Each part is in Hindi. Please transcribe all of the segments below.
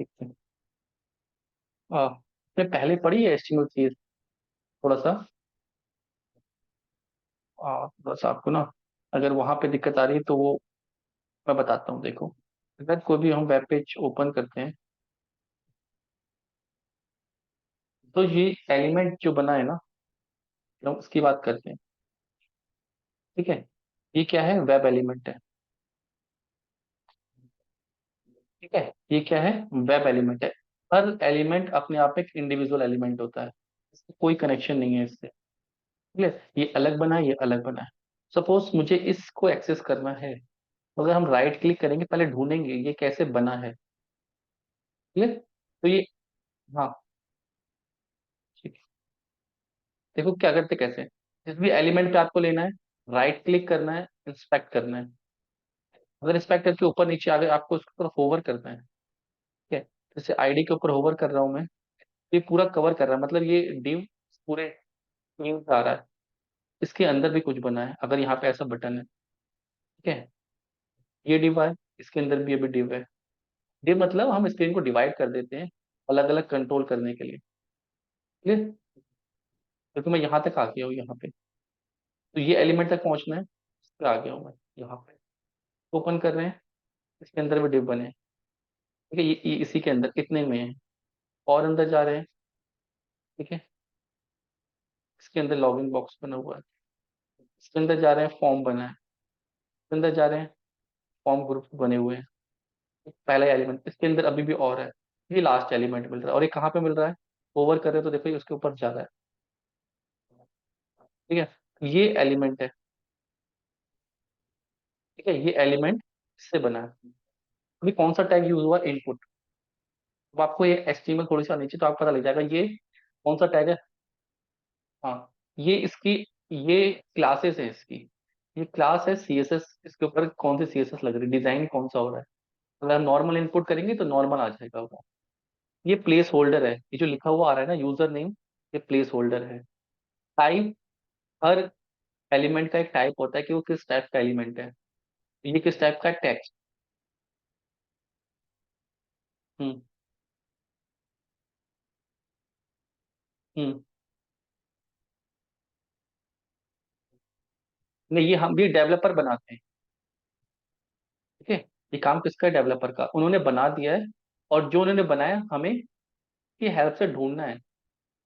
ठीक है। आपने पहले पढ़ी है एस्टिमेट चीज? थोड़ा सा थोड़ा सा आपको ना, अगर वहां पे दिक्कत आ रही है तो वो मैं बताता हूँ। देखो, अगर कोई भी हम वेब पेज ओपन करते हैं तो ये एलिमेंट जो बना है ना, हम उसकी बात करते हैं। ठीक है, ये क्या है? वेब एलिमेंट है। ठीक है, ये क्या है? वेब एलिमेंट है। हर एलिमेंट अपने आप में एक इंडिविजुअल एलिमेंट होता है, इसका कोई कनेक्शन नहीं है इससे। ठीक है, ये अलग बना है, ये अलग बना है। सपोज मुझे इसको एक्सेस करना है, तो अगर हम राइट क्लिक करेंगे, पहले ढूंढेंगे ये कैसे बना है। ठीक है, तो ये, हाँ, ठीक है। देखो क्या करते कैसे, जिस भी एलिमेंट पे आपको लेना है, राइट क्लिक करना है, इंस्पेक्ट करना है। अगर इंस्पेक्ट करके ऊपर नीचे आ गए, आपको उसके ऊपर होवर करना है। ठीक है, जैसे आईडी के ऊपर होवर कर रहा हूं मैं, ये पूरा कवर कर रहा है, मतलब ये डिव पूरे न्यू आ रहा है। इसके अंदर भी कुछ बना है, अगर यहाँ पे ऐसा बटन है। ठीक है, ये डिव है, इसके अंदर भी अभी डिव है। डिव मतलब हम स्क्रीन को डिवाइड कर देते हैं अलग अलग कंट्रोल करने के लिए। ठीक है, क्योंकि मैं यहाँ तक आ गया हूँ, यहाँ पे तो ये एलिमेंट तक पहुंचना है, इस पे आ गया हूँ मैं यहाँ पे। ओपन कर रहे हैं, इसके अंदर भी डिव बने हैं। ठीक है, ये इसी के अंदर इतने में है, और अंदर जा रहे हैं। ठीक है, इसके अंदर लॉगिन बॉक्स बना हुआ है, इसके अंदर जा रहे हैं, फॉर्म बना है, इसके अंदर जा रहे हैं, फॉर्म ग्रुप बने हुए हैं। पहला एलिमेंट, इसके अंदर अभी भी और है। ये लास्ट एलिमेंट मिल रहा है, और ये कहाँ पे मिल रहा है? ओवर कर रहे हो तो देखो ये उसके ऊपर जा रहा है। ठीक है, ये एलिमेंट है। ठीक है, ये एलिमेंट इससे बना है। अभी कौन सा टैग यूज हुआ? इनपुट। अब आपको ये एचटीएमएल थोड़ी सी आनी चाहिए, तो आपको पता लग जाएगा ये कौन सा टैग है। हाँ, ये इसकी, ये क्लासेस है इसकी। ये क्लास है सीएसएस, इसके ऊपर कौन सी सीएसएस लग रही है, डिजाइन कौन सा हो रहा है। अगर हम नॉर्मल इनपुट करेंगे तो नॉर्मल आ जाएगा वो। ये प्लेस होल्डर है, ये जो लिखा हुआ आ रहा है ना यूजर नेम, ये प्लेस होल्डर है। टाइप, हर एलिमेंट का एक टाइप होता है कि वो किस टाइप का एलिमेंट है। ये किस टाइप का? टेक्स्ट। हम्म। हम्म। नहीं, ये हम भी डेवलपर बनाते हैं। ठीक है, ये काम किसका है? डेवलपर का, उन्होंने बना दिया है। और जो उन्होंने बनाया, हमें ये हेल्प से ढूंढना है।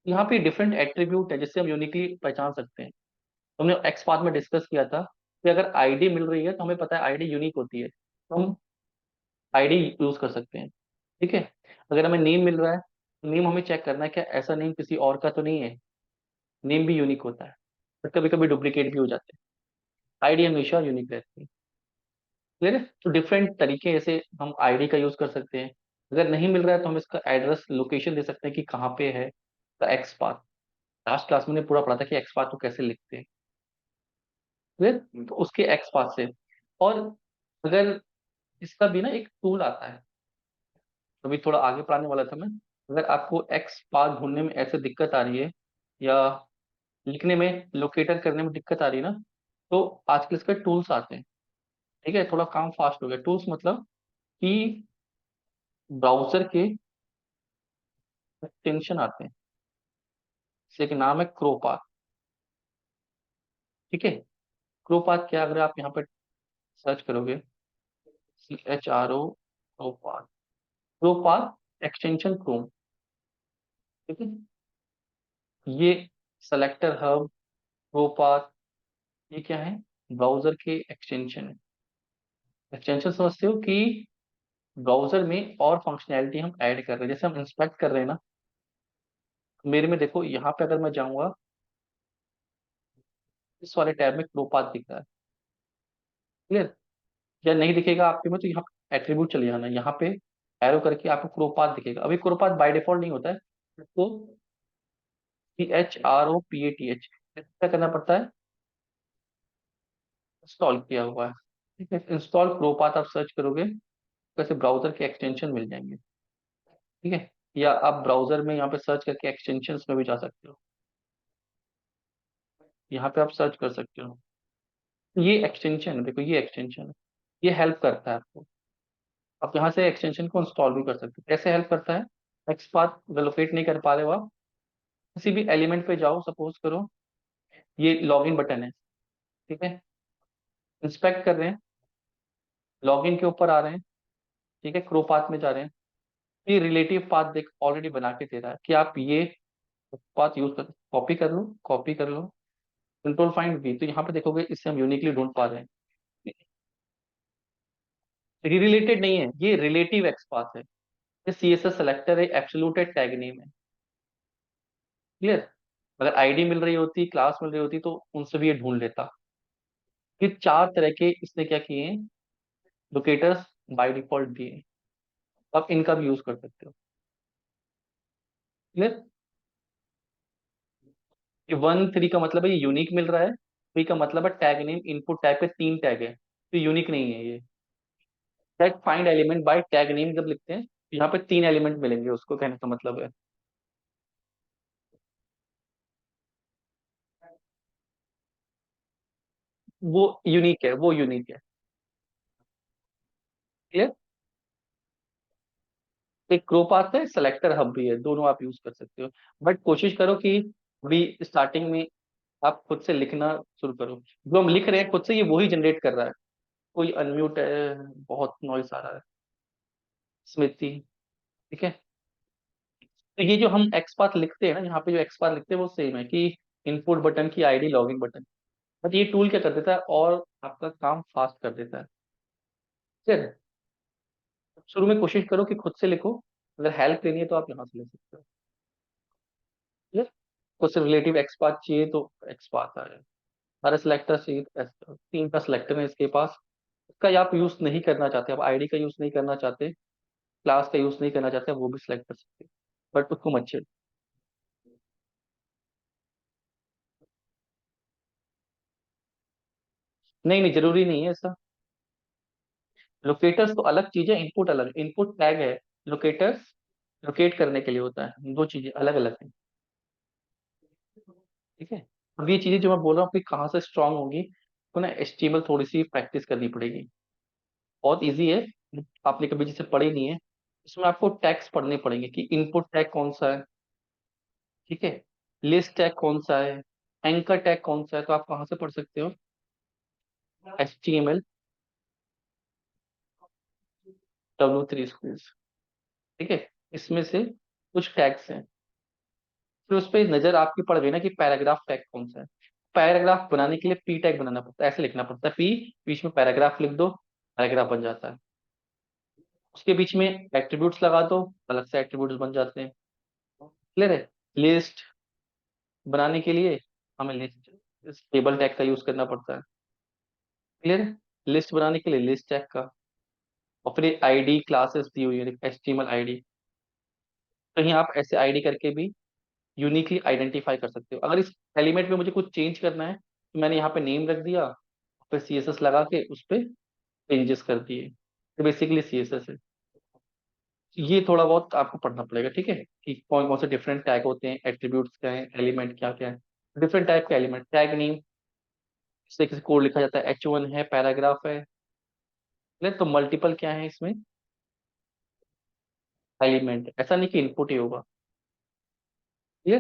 यहाँ पे डिफरेंट एट्रीब्यूट है जिससे हम यूनिकली पहचान सकते हैं। हमने एक्स पाथ में डिस्कस किया था कि अगर आईडी मिल रही है तो हमें पता है आईडी यूनिक होती है, तो हम आईडी यूज कर सकते हैं। ठीक है, अगर हमें नेम मिल रहा है, तो नेम हमें चेक करना है कि ऐसा नेम किसी और का तो नहीं है। नेम भी यूनिक होता है, बट कभी कभी डुप्लीकेट भी हो जाते हैं। आईडी हमेशा यूनिक रहती है। क्लियर है? तो डिफरेंट तरीके ऐसे हम आईडी का यूज कर सकते हैं। अगर नहीं मिल रहा है तो हम इसका एड्रेस लोकेशन दे सकते हैं कि कहाँ पे है the x path. Last class में ने पूरा पढ़ा था कि एक्स पाथ को कैसे लिखते हैं। क्लियर? तो उसके एक्स पाथ से। और अगर इसका भी ना एक टूल आता है, अभी थोड़ा आगे पढ़ाने वाला था मैं। अगर आपको एक्स पाथ ढूंढने में ऐसे दिक्कत आ रही है, या लिखने में, लोकेटर करने में दिक्कत आ रही है ना, तो आजकल इसके टूल्स आते हैं। ठीक है, थोड़ा काम फास्ट हो गया। टूल्स मतलब कि ब्राउजर के एक्सटेंशन आते हैं, जिसके नाम है क्रोपाथ। ठीक है, क्रोपाथ क्या, अगर आप यहाँ पर सर्च करोगे, CHRO, ChroPath. ChroPath extension Chrome. ठीक है, ये सेलेक्टर हब, क्रोपाथ, ये क्या है? ब्राउजर के एक्सटेंशन है। एक्सटेंशन समझते हो कि ब्राउजर में और फंक्शनैलिटी हम ऐड कर रहे हैं, जैसे हम इंस्पेक्ट कर रहे हैं ना। मेरे में देखो, यहाँ पे अगर मैं जाऊंगा, इस वाले टैब में क्रोपाथ दिख रहा है। क्लियर? या नहीं दिखेगा आपके में तो यहाँ एट्रीब्यूट चले जाना, यहाँ पे एरो करके आपको क्रोपाथ दिखेगा। अभी क्रोपाथ बाय डिफॉल्ट नहीं होता है, तो CHROPATH क्या करना पड़ता है? इंस्टॉल किया हुआ है। ठीक है, इंस्टॉल क्रोपाथ आप सर्च करोगे, वैसे ब्राउजर के एक्सटेंशन मिल जाएंगे। ठीक है, या आप ब्राउजर में यहाँ पे सर्च करके एक्सटेंशन में भी जा सकते हो। यहाँ पे आप सर्च कर सकते हो। ये एक्सटेंशन, देखो ये एक्सटेंशन है, ये हेल्प करता है आपको। आप यहाँ से एक्सटेंशन को इंस्टॉल भी कर सकते हो। कैसे हेल्प करता है? एक्सपाथ अगर लोकेट नहीं कर पा रहे हो आप, किसी भी एलिमेंट पे जाओ, सपोज करो ये लॉगिन बटन है, ठीक है, इंस्पेक्ट कर रहे हैं, लॉगिन के ऊपर आ रहे हैं, ठीक है, क्रो पाथ में जा रहे हैं, ये रिलेटिव पाथ देख ऑलरेडी बना के दे रहा है कि आप ये पाथ यूज कर, कॉपी कर लो, कॉपी कर लो, कंट्रोल फाइंड वी, तो यहाँ पे देखोगे इससे हम यूनिकली ढूंढ पा रहे हैं। रिलेटेड नहीं है, ये रिलेटिव एक्सपाथ है, ये सीएसएस सेलेक्टर है, एब्सोल्यूट टैग नेम है। क्लियर? अगर आईडी मिल रही होती, क्लास मिल रही होती, तो उनसे भी ये ढूंढ लेता। फिर चार तरह के इसने क्या किए हैं, लोकेटर्स बाय डिफॉल्ट दिए हैं, आप इनका भी यूज कर सकते हो। क्लियर? ये 1 3 का मतलब है ये यूनिक मिल रहा है, 3 का मतलब है टैग नेम, इनपुट टैग पे 3 टैग है, तो यूनिक नहीं है ये। Tag find element by tag name जब लिखते हैं तो यहाँ पे 3 एलिमेंट मिलेंगे, उसको कहने का मतलब है। वो यूनिक है, वो यूनिक है। क्लियर? एक क्रोप आता है, सेलेक्टर हब भी है, दोनों आप यूज कर सकते हो। बट कोशिश करो कि अभी स्टार्टिंग में आप खुद से लिखना शुरू करो, जो हम लिख रहे हैं खुद से ये वही जनरेट कर रहा है। कोई अनम्यूट है, बहुत नॉइस आ रहा है, स्मृति, ठीक है। तो ये जो हम एक्सपाथ लिखते हैं ना, यहाँ पे जो एक्सपाथ लिखते हैं वो सेम है कि इनपुट बटन की आईडी लॉगिन बटन, बट ये टूल क्या कर देता है और आपका काम फास्ट कर देता है। ठीक है, शुरू में कोशिश करो कि खुद से लिखो, अगर हेल्प लेनी है तो आप यहाँ से ले सकते हो। ठीक है, कुछ रिलेटिव एक्सपाथ चाहिए तो एक्सपाथ आ जाए, सारे सिलेक्टर चाहिए तो 3 का सिलेक्टर है इसके पास, इसका आप यूज नहीं करना चाहते, आप आईडी का यूज नहीं करना चाहते, क्लास का यूज नहीं करना चाहते, वो भी सिलेक्ट कर सकते हैं, बट उसको मत छेड़ो। नहीं नहीं, जरूरी नहीं है ऐसा। लोकेटर्स तो अलग चीज है, इनपुट अलग, इनपुट टैग है, लोकेटर्स लोकेट करने के लिए होता है, दो चीजें अलग अलग हैं। ठीक है, अब ये चीजें जो मैं बोल रहा हूँ कि कहाँ से स्ट्रांग होगी, तो ना एचटीएमएल थोड़ी सी प्रैक्टिस करनी पड़ेगी। बहुत इजी है, आपने कभी जिसे पढ़ी नहीं है, इसमें आपको टैग्स पढ़ने पड़ेंगे कि इनपुट टैग कौन सा है, ठीक है, लिस्ट टैग कौन सा है, एंकर टैग कौन सा है, तो आप कहाँ से पढ़ सकते हो, HTML W3 स्कूल्स, ठीक है, इसमें से कुछ टैग्स हैं, फिर उस पर नजर आपकी पड़ गई ना कि पैराग्राफ टैग कौन सा है। पैराग्राफ बनाने के लिए पी टैग बनाना पड़ता है, ऐसे लिखना पड़ता है, पी, बीच में पैराग्राफ लिख दो, पैराग्राफ बन जाता है। उसके बीच में एट्रीब्यूट्स लगा दो, अलग से एट्रीब्यूट्स बन जाते हैं। क्लियर है? लिस्ट बनाने के लिए हमें लिस्ट टेबल टैग का यूज करना पड़ता है। क्लियर है? लिस्ट बनाने के लिए लिस्ट टैग का, और फिर आईडी क्लासेस दी हुई है, HTML आईडी, कहीं आप ऐसे आईडी करके भी यूनिकली आइडेंटिफाई कर सकते हो। अगर इस एलिमेंट में मुझे कुछ चेंज करना है तो मैंने यहाँ पे नेम रख दिया, फिर CSS लगा के उस पर चेंजेस कर दिए, तो बेसिकली CSS है। ये थोड़ा बहुत आपको पढ़ना पड़ेगा, ठीक है, कि कौन कौन से डिफरेंट टैग होते हैं, एट्रीब्यूट्स क्या है, एलिमेंट क्या क्या है, डिफरेंट टाइप के एलिमेंट, टैग नेम से किसी कोड लिखा जाता है, H1 है, पैराग्राफ है, नहीं तो मल्टीपल क्या है इसमें, एलिमेंट, ऐसा नहीं कि इनपुट ही होगा। ये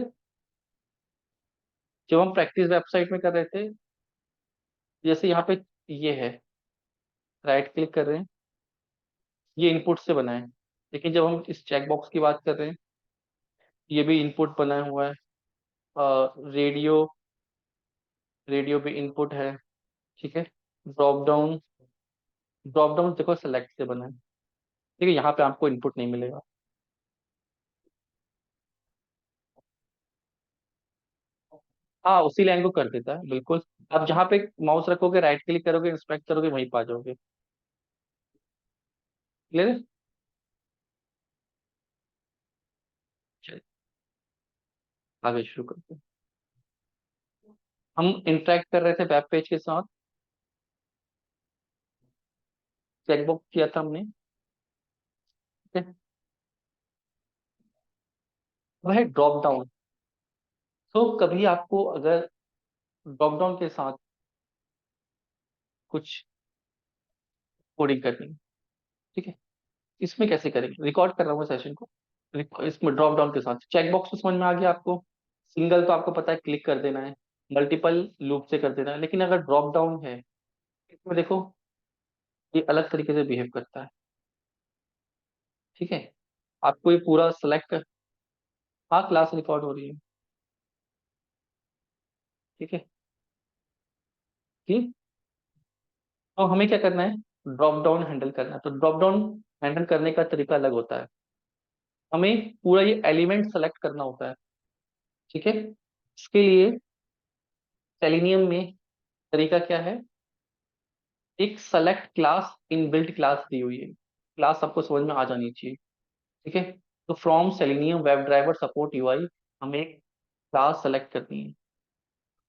जब हम प्रैक्टिस वेबसाइट में कर रहे थे, जैसे यहाँ पे ये है, राइट क्लिक कर रहे हैं, ये इनपुट से बना है, लेकिन जब हम इस चेकबॉक्स की बात कर रहे हैं, ये भी इनपुट बना हुआ है, रेडियो, रेडियो भी इनपुट है, ठीक है, ड्रॉप डाउन, ड्रॉप डाउन देखो सेलेक्ट से बना है, ठीक है, यहाँ पे आपको इनपुट नहीं मिलेगा। हाँ, उसी लाइन को कर देता है बिल्कुल, आप जहाँ पे माउस रखोगे, राइट क्लिक करोगे, इंस्पेक्ट करोगे, वहीं पा जाओगे। क्लियर है? चलिए, आगे शुरू करते हैं। हम इंटरेक्ट कर रहे थे वेब पेज के साथ, चेकबॉक्स किया था हमने, ठीक है, वह ड्रॉप डाउन। तो कभी आपको अगर ड्रॉप डाउन के साथ कुछ कोडिंग करनी है, ठीक है, इसमें कैसे करेंगे, रिकॉर्ड कर रहा हूँ सेशन को। इसमें ड्रॉप डाउन के साथ चेक बॉक्स तो समझ में आ गया आपको। सिंगल तो आपको पता है क्लिक कर देना है, मल्टीपल लूप से कर देना है, लेकिन अगर ड्रॉप डाउन है इसमें देखो ये अलग तरीके से बिहेव करता है। ठीक है, आपको ये पूरा सेलेक्ट कर, हाँ क्लास रिकॉर्ड हो रही है। ठीक है, ठीक। तो हमें क्या करना है, ड्रॉप डाउन हैंडल करना है। तो ड्रॉप डाउन हैंडल करने का तरीका अलग होता है। हमें पूरा ये एलिमेंट सेलेक्ट करना होता है। ठीक है, इसके लिए सेलेनियम में तरीका क्या है, एक सेलेक्ट क्लास इनबिल्ट क्लास दी हुई है, क्लास आपको समझ में आ जानी चाहिए। ठीक है, तो from selenium web driver support UI हमें एक क्लास सेलेक्ट करनी है।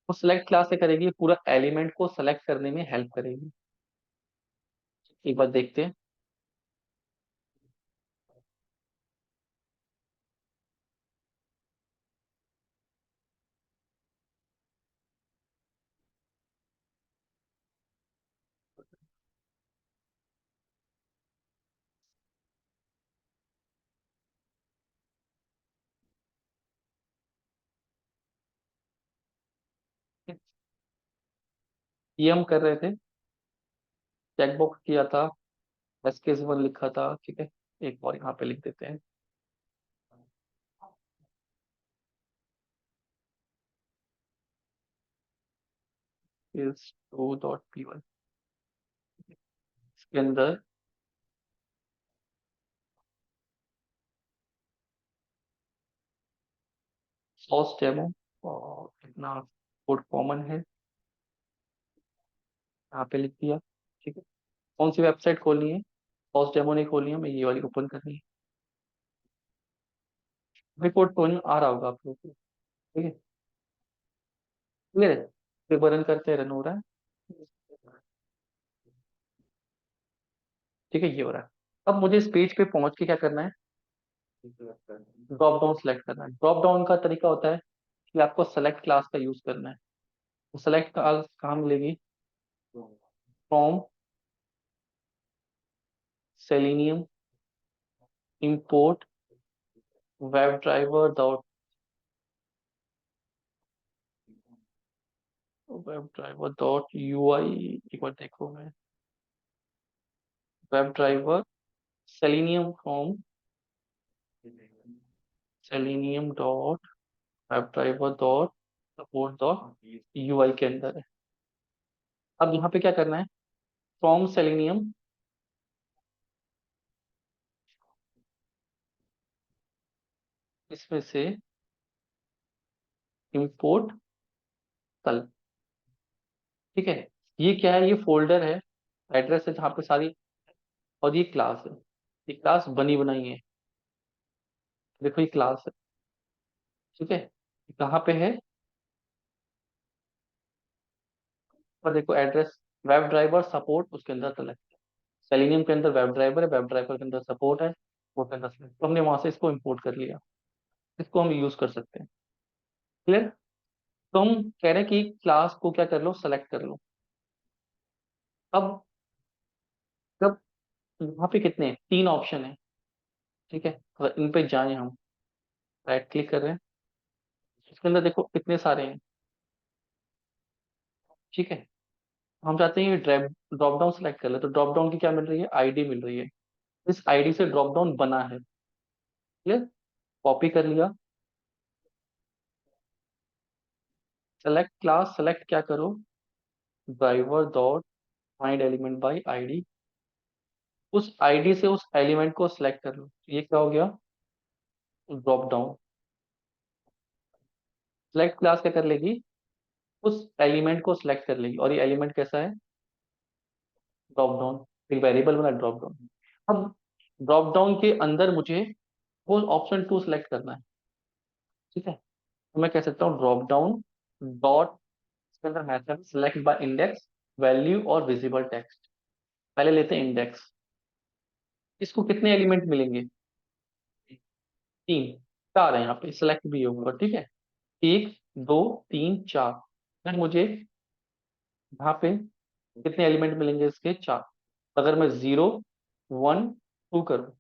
वो सेलेक्ट क्लास से करेगी, पूरा एलिमेंट को सेलेक्ट करने में हेल्प करेगी। एक बार देखते हैं। ये हम कर रहे थे, चेकबॉक्स किया था, एसकेस वन लिखा था। ठीक है, एक और यहाँ पे लिख देते हैं, is 2.p1। इसके अंदर सोर्स डेमो और कितना कोड कॉमन है यहाँ पे लिख दिया। ठीक है, कौन सी वेबसाइट खोलनी है, सोर्स डेमो नहीं खोलनी है, मैं ये वाली ओपन करनी है। अभी कोड तो नहीं आ रहा होगा आप लोगों को। ठीक है, क्लियर है, फिर रन करते हैं, रन हो रहा है। ठीक है, ये हो रहा है। अब मुझे इस पेज पे पहुंच के क्या करना है, ड्रॉप डाउन सेलेक्ट करना है। ड्रॉप डाउन का तरीका होता है कि आपको सेलेक्ट क्लास का यूज करना है। तो सेलेक्ट क्लास कहाँ मिलेगी, from selenium import web driver dot, web driver dot UI, एक बार देखो मैं, web driver selenium from selenium dot web driver dot support dot UI के अंदर है। अब यहाँ पे क्या करना है, फ्रॉम सेलेनियम, इसमें से इंपोर्ट कल। ठीक है, ये क्या है, ये फोल्डर है, एड्रेस है जहाँ पे सारी, और ये क्लास है, ये क्लास बनी बनाई है। देखो ये क्लास है। ठीक है, कहाँ पे है, और देखो एड्रेस, वेब ड्राइवर सपोर्ट उसके अंदर सेलेक्ट है। सेलेनियम के अंदर वेब ड्राइवर है, वेब ड्राइवर के अंदर सपोर्ट है, वो के अंदर select। तो हमने वहां से इसको इंपोर्ट कर लिया, इसको हम यूज कर सकते हैं। क्लियर। तो हम कह रहे हैं कि क्लास को क्या कर लो, सेलेक्ट कर लो। अब जब यहाँ पे कितने हैं? तीन ऑप्शन है। ठीक है, अगर इन पे जाएं हम, राइट क्लिक कर रहे हैं, इसके अंदर देखो कितने सारे हैं। ठीक है, हम चाहते हैं ये ड्रॉप डाउन सेलेक्ट कर ले, तो ड्रॉप डाउन की क्या मिल रही है, आईडी मिल रही है। इस आईडी से ड्रॉप डाउन बना है। क्लियर, कॉपी कर लिया, सेलेक्ट क्लास, सेलेक्ट क्या करो, driver dot find element by ID, उस आईडी से उस एलिमेंट को सिलेक्ट कर लो। ये क्या हो गया, ड्रॉप डाउन। सिलेक्ट क्लास क्या कर लेगी, उस एलिमेंट को सिलेक्ट कर लेगी, और ये एलिमेंट कैसा है, ड्रॉप डाउन, एक वेरिएबल बना ड्रॉप डाउन। अब ड्रॉप डाउन के अंदर मुझे वो ऑप्शन टू सिलेक्ट करना है। ठीक है, तो मैं कह सकता हूँ ड्रॉप डाउन डॉट, इसके अंदर method select by index value और विजिबल टेक्स्ट। पहले लेते हैं इंडेक्स, इसको कितने एलिमेंट मिलेंगे, तीन, चार है यहाँ पे, सिलेक्ट भी होगा। ठीक है, एक, दो, तीन, चार, फिर मुझे यहाँ पे कितने एलिमेंट मिलेंगे इसके, चार। अगर मैं जीरो, वन, टू करूँ,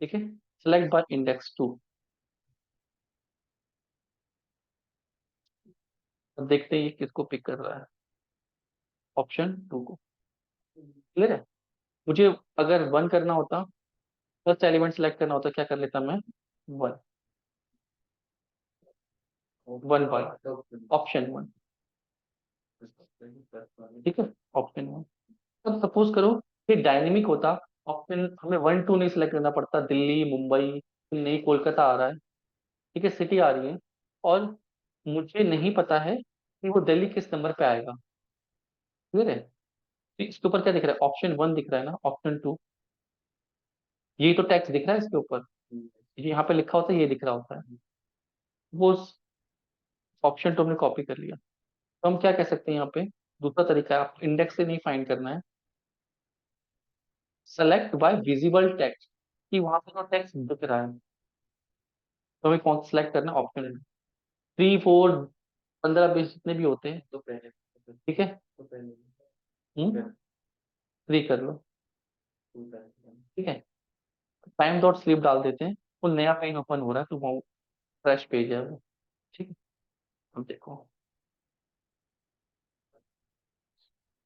ठीक है, सेलेक्ट बाय इंडेक्स टू। अब देखते हैं ये किसको पिक कर रहा है, ऑप्शन टू को। क्लियर है। मुझे अगर वन करना होता, फर्स्ट एलिमेंट सेलेक्ट करना होता, क्या कर लेता मैं, one, one by, option one. ठीक है, ऑप्शन वन। अब सपोज करो कि डायनेमिक होता, ऑप्शन हमें वन टू नहीं सिलेक्ट करना पड़ता, दिल्ली मुंबई, नहीं कोलकाता आ रहा है, ठीक है, सिटी आ रही है, और मुझे नहीं पता है कि वो दिल्ली किस नंबर पे आएगा। क्लियर है। तो इसके ऊपर क्या दिख रहा है, ऑप्शन वन दिख रहा है ना, ऑप्शन टू, ये तो टेक्स्ट दिख रहा है इसके ऊपर, ये यहाँ पे लिखा होता है, ये दिख रहा होता है, वो ऑप्शन टू हमने कॉपी कर लिया। तो हम क्या कह सकते हैं यहाँ पे, दूसरा तरीका है, आप इंडेक्स से नहीं फाइंड करना है, सेलेक्ट बाय विजिबल टेक्स्ट, कि वहां पे जो टेक्स्ट दिख रहा है, तो हमें कौन सा सेलेक्ट करना है, ऑप्शन थ्री फोर 15 20 जितने भी होते हैं, तो पहले, ठीक है, थ्री कर लो, ठीक है, टाइम डॉट स्लिप डाल देते हैं, वो नया पेज ओपन हो रहा है, तो वो फ्रेश पेज है वो। ठीक है, अब देखो,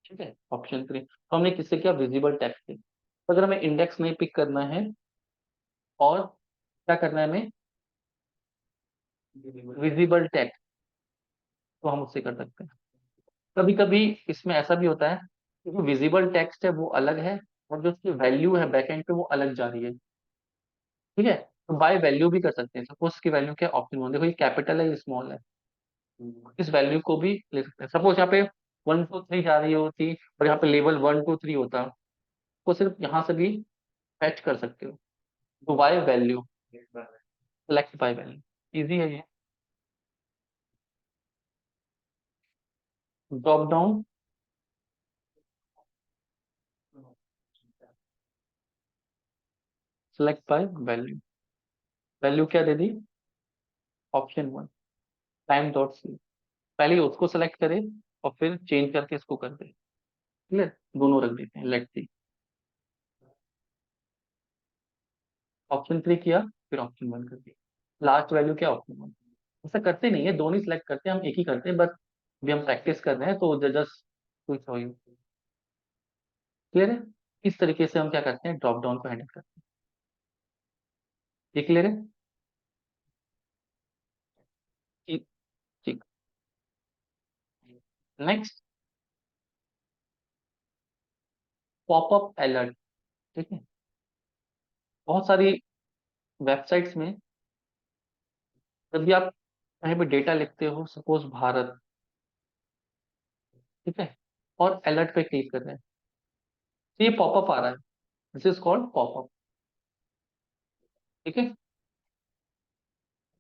ठीक है, ऑप्शन थ्री, तो हमने किससे किया, विजिबल टेक्स्ट से। तो अगर हमें इंडेक्स नहीं पिक करना है, और क्या करना है हमें, विजिबल टेक्स्ट, तो हम उससे कर सकते हैं। कभी कभी इसमें ऐसा भी होता है कि जो विजिबल टेक्स्ट है वो अलग है, और जो उसकी वैल्यू है बैकएंड पे वो अलग जा रही है। ठीक है, तो बाय वैल्यू भी कर सकते हैं, सपोज की वैल्यू क्या, ऑप्शन वन, देखो ये कैपिटल है, ये स्मॉल है, इस वैल्यू को भी ले सकते हैं। सपोज यहाँ पे वन टू थ्री जा रही होती, और यहाँ पे लेवल वन टू थ्री होता, तो सिर्फ यहाँ से भी फैच कर सकते हो। तो by value, select by value, easy है ये। Drop down, select by value, value क्या दे दी, option one, time dot C, पहले उसको सेलेक्ट करें और फिर चेंज करके इसको कर दे। क्लियर, दोनों रख देते हैं, लेट्स सी, ऑप्शन थ्री किया, फिर ऑप्शन वन कर दिया, लास्ट वैल्यू क्या, ऑप्शन वन। ऐसा करते नहीं है, दोनों ही सिलेक्ट करते हैं, हम एक ही करते हैं, बस अभी हम प्रैक्टिस कर रहे हैं, तो जस्ट क्विक हो। क्लियर है। इस तरीके से हम क्या करते हैं, ड्रॉप डाउन को हैंडल करते हैं। ये क्लियर है। ठीक, ठीक। Next, popup alert. ठीक है, बहुत सारी वेबसाइट्स में जब भी आप कहीं पे डेटा लिखते हो, सपोज भारत, ठीक है, और अलर्ट पे क्लिक कर रहे हैं, तो ये पॉपअप आ रहा है, दिस इज कॉल्ड पॉपअप। ठीक है,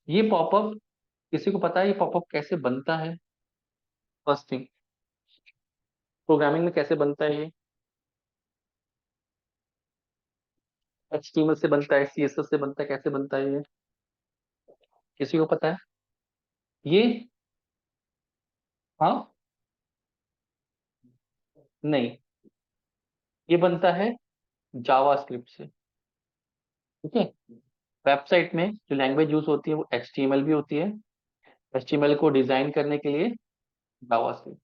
ये पॉपअप, किसी को पता है ये पॉपअप कैसे बनता है, फर्स्ट थिंग, प्रोग्रामिंग में कैसे बनता है ये, HTML से बनता है, CSS से बनता है, कैसे बनता है ये, किसी को पता है ये, हाँ, नहीं, ये बनता है जावा स्क्रिप्ट से। ठीक है, वेबसाइट में जो लैंग्वेज यूज होती है वो HTML भी होती है, HTML को डिजाइन करने के लिए जावा स्क्रिप्ट,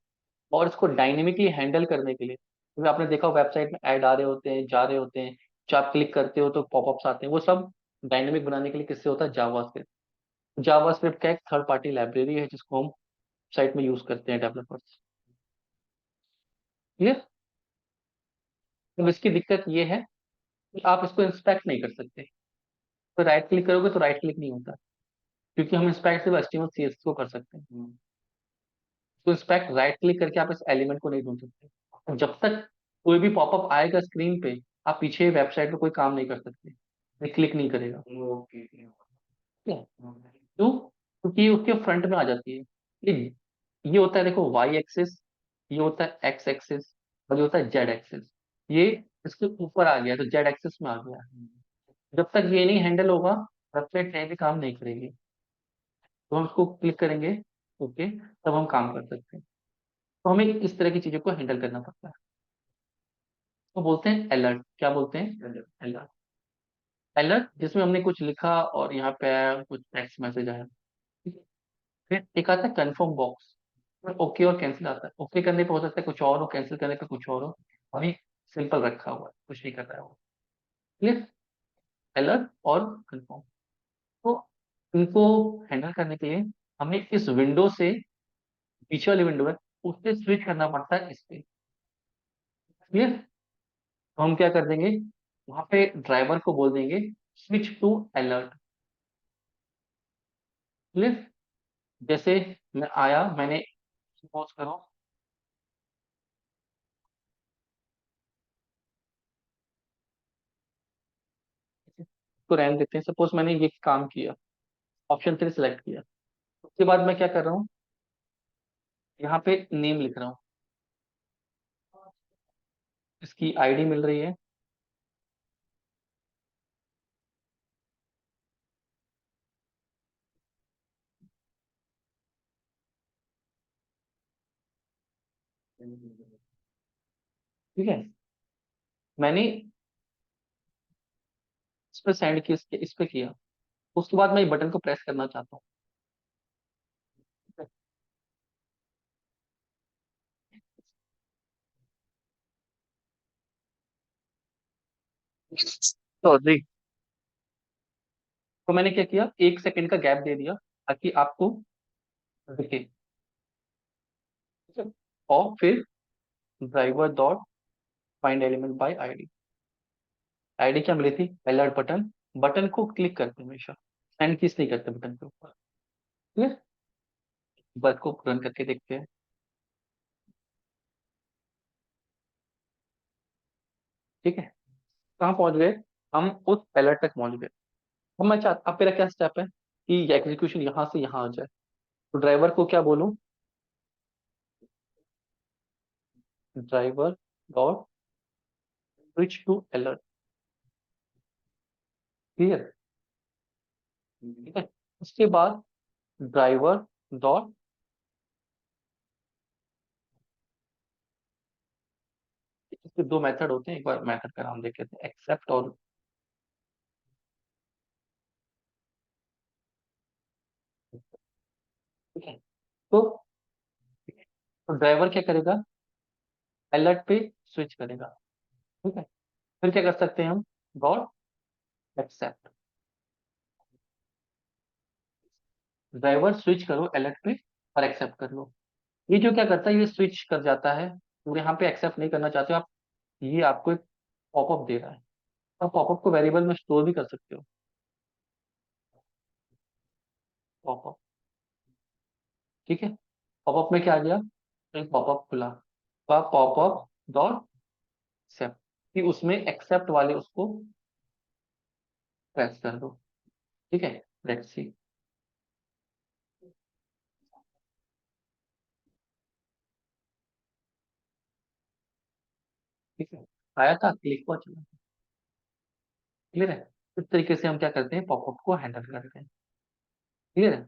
और इसको डायनेमिकली हैंडल करने के लिए, क्योंकि आपने देखा वेबसाइट में ऐड आ रहे होते हैं, जा रहे होते हैं, जब आप क्लिक करते हो तो पॉपअप्स आते हैं, वो सब डायनेमिक बनाने के लिए किससे होता है, जावा स्क्रिप्ट। जावा स्क्रिप्ट का एक थर्ड पार्टी लाइब्रेरी है जिसको हम साइट में यूज करते हैं डेवलपर्स। क्लियर। तो इसकी दिक्कत ये है कि आप इसको इंस्पेक्ट नहीं कर सकते, तो राइट क्लिक करोगे तो राइट क्लिक नहीं होता, क्योंकि हम इंस्पेक्ट सिर्फ HTML CSS को कर सकते हैं। तो इंस्पेक्ट राइट क्लिक करके आप इस एलिमेंट को नहीं ढूंढ सकते, जब तक कोई भी पॉपअप आएगा स्क्रीन पे, आप पीछे वेबसाइट पे कोई काम नहीं कर सकते, ये क्लिक नहीं करेगा। ठीक है? क्यों, क्योंकि ये उसके फ्रंट में आ जाती है। ये होता है, देखो, वाई एक्सिस, ये होता है एक्स एक्सिस, और ये होता है जेड एक्सिस, ये इसके ऊपर आ गया तो जेड एक्सिस में आ गया। जब तक ये नहीं हैंडल होगा, वेबसाइट कहीं भी काम नहीं करेगी। तो हम इसको क्लिक करेंगे, ओके, तब हम काम कर सकते हैं। तो हमें इस तरह की चीजों को हैंडल करना पड़ता है, तो बोलते हैं अलर्ट, क्या बोलते हैं, अलर्ट। अलर्ट जिसमें हमने कुछ लिखा और यहाँ पे आया कुछ टेक्स्ट मैसेज आया, ठीक है। फिर एक आता है कंफर्म बॉक्स, ओके और कैंसिल आता है। ओके करने पे हो सकता है कुछ और हो, कैंसिल करने पे कुछ और हो। अभी सिंपल रखा हुआ है, कुछ नहीं कर रहा है वो। क्लियर, अलर्ट और कंफर्म। तो इनको हैंडल करने के लिए हमें इस विंडो से, पीछे वाली विंडो है, उससे स्विच करना पड़ता है इस पे। क्लियर, तो हम क्या कर देंगे, वहां पे ड्राइवर को बोल देंगे स्विच टू अलर्ट। क्लियर, जैसे मैं आया, मैंने सपोज करो, इसको रहने देते हैं, सपोज मैंने ये काम किया, ऑप्शन 3 सेलेक्ट किया। उसके बाद मैं क्या कर रहा हूँ, यहाँ पे नेम लिख रहा हूँ, इसकी आईडी मिल रही है। ठीक है, मैंने इस पे सेंड किया, इस पे किया। उसके बाद मैं बटन को प्रेस करना चाहता हूँ। सॉरी, तो मैंने क्या किया, 1 सेकंड का गैप दे दिया ताकि आपको दिखे। ठीक है? और फिर driver dot find element by ID. ID क्या मिली थी, अलर्ट बटन। बटन को क्लिक करते हमेशा, सेंड किस नहीं करते बटन के ऊपर। ठीक है, बस को रन करके देखते हैं। ठीक है, कहाँ पहुंच गए, हम उस अलर्ट तक पहुंच गए। अब मैं चाहता, अब मेरा क्या स्टेप है कि एग्जीक्यूशन यहाँ से यहाँ आ जाए। तो ड्राइवर को क्या बोलूं, driver dot switch to alert. Clear, ठीक है। उसके बाद ड्राइवर डॉट, इसके दो मेथड होते हैं, एक बार मेथड का नाम देख लेते हैं, एक्सेप्ट और, ठीक है। तो ड्राइवर क्या करेगा, अलर्ट पे स्विच करेगा। ठीक है, फिर क्या कर सकते हैं हम, डॉट एक्सेप्ट, ड्राइवर स्विच करो अलर्ट पे और एक्सेप्ट कर लो। ये जो क्या करता है, ये स्विच कर जाता है। और यहाँ पे एक्सेप्ट नहीं करना चाहते हो आप, ये आपको एक पॉपअप दे रहा है। आप पॉपअप को वेरिएबल में स्टोर भी कर सकते हो। पॉपअप, ठीक है। पॉपअप में क्या आ गया, एक पॉपअप खुला, तो आप पॉपअप डॉट एक्सेप्ट, कि उसमें एक्सेप्ट वाले उसको प्रेस कर दो। ठीक है, लेट्स सी। ठीक है, आया था, क्लिक हुआ, चला। क्लियर है, इस तरीके से हम क्या करते हैं, पॉपअप को हैंडल करते हैं। क्लियर है।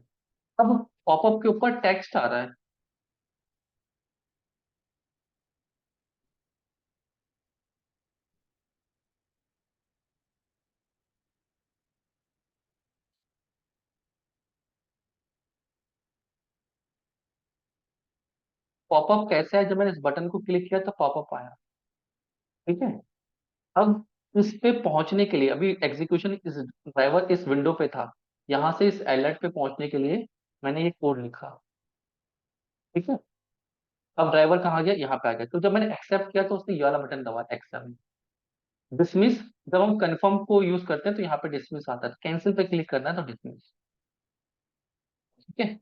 अब पॉपअप के ऊपर टेक्स्ट आ रहा है। पॉपअप कैसे है, जब मैंने इस बटन को क्लिक किया तो पॉपअप आया। ठीक है, अब इस पे पहुंचने के लिए, अभी एग्जीक्यूशन इस ड्राइवर इस विंडो पे था, यहां से इस अलर्ट पे पहुंचने के लिए मैंने ये कोड लिखा। ठीक है, अब ड्राइवर कहाँ गया, यहाँ पे आ गया। तो जब मैंने एक्सेप्ट किया तो उसने ये वाला बटन दबाया, एक्सेप्ट। डिसमिस, जब हम कंफर्म को यूज करते हैं तो यहाँ पे डिसमिस आता है, कैंसिल पे क्लिक करना है तो डिसमिस। ठीक है,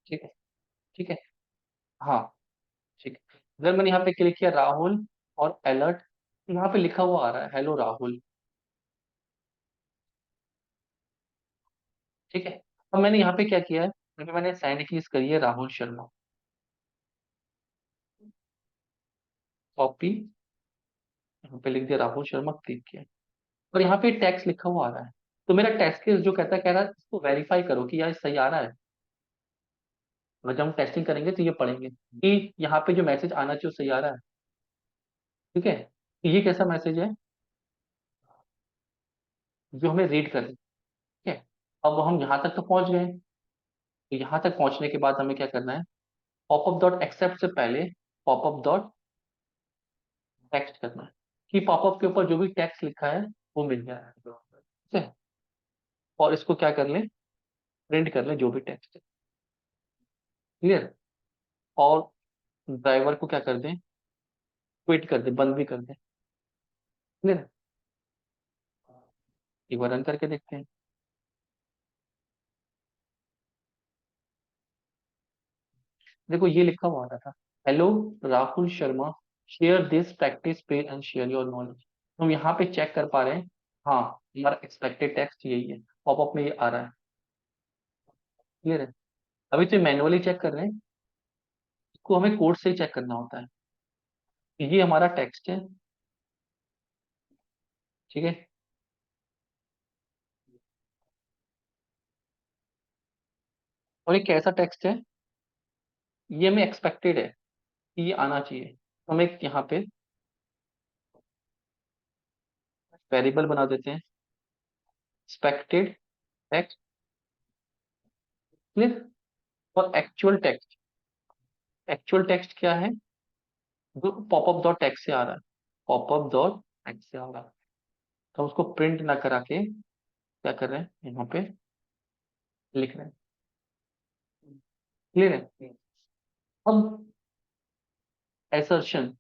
ठीक है, ठीक है, हाँ, ठीक है। अगर मैंने यहाँ पे क्लिक किया राहुल और अलर्ट, यहाँ पे लिखा हुआ आ रहा है हेलो राहुल। ठीक है, अब मैंने यहाँ पे क्या किया है, अभी मैंने साइन कीज करी है राहुल शर्मा, कॉपी, यहाँ पे लिख दिया राहुल शर्मा, क्लिक किया, और यहाँ पे टैक्स लिखा हुआ आ रहा है। तो मेरा टैक्स केस जो कहता है, कह रहा है इसको वेरीफाई करो कि यार सही आ रहा है। और जब हम टेस्टिंग करेंगे तो ये पढ़ेंगे कि यहाँ पे जो मैसेज आना चाहिए वो सही आ रहा है। ठीक है, तो ये कैसा मैसेज है, जो हमें रीड कर रहे हैं। ठीक है, अब हम यहाँ तक तो पहुंच गए। तो यहाँ तक पहुंचने के बाद हमें क्या करना है, पॉपअप डॉट एक्सेप्ट से पहले पॉपअप डॉट टेक्स्ट करना है, कि पॉपअप के ऊपर जो भी टेक्स्ट लिखा है वो मिल गया है। ठीक है, और इसको क्या कर लें, प्रिंट कर लें जो भी टेक्स्ट है। क्लियर। और ड्राइवर को क्या कर दें, क्विट कर दें, बंद भी कर दें। क्लियर। एक बार रन करके देखते हैं। देखो ये लिखा हुआ आ रहा था, hello Rahul Sharma, share this practice page and share your knowledge. हम यहाँ पे चेक कर पा रहे हैं, हाँ हमारा एक्सपेक्टेड टेक्स्ट यही है, पॉपअप में ये आ रहा है। क्लियर है। अभी तो मैनुअली चेक कर रहे हैं, इसको हमें कोड से ही चेक करना होता है। ये हमारा टेक्स्ट है। ठीक है, और ये कैसा टेक्स्ट है, ये हमें एक्सपेक्टेड है कि ये आना चाहिए। तो हम एक यहाँ पे वेरिएबल बना देते हैं, एक्सपेक्टेड टेक्स्ट। क्लियर। और एक्चुअल टेक्स्ट, एक्चुअल टेक्स्ट क्या है, जो पॉपअप डॉट टेक्स्ट से आ रहा है, पॉपअप डॉट टेक्स्ट से आ रहा है। तो उसको प्रिंट ना करा के क्या कर रहे हैं, यहाँ पे लिख रहे हैं। क्लियर है। अब एसर्शन,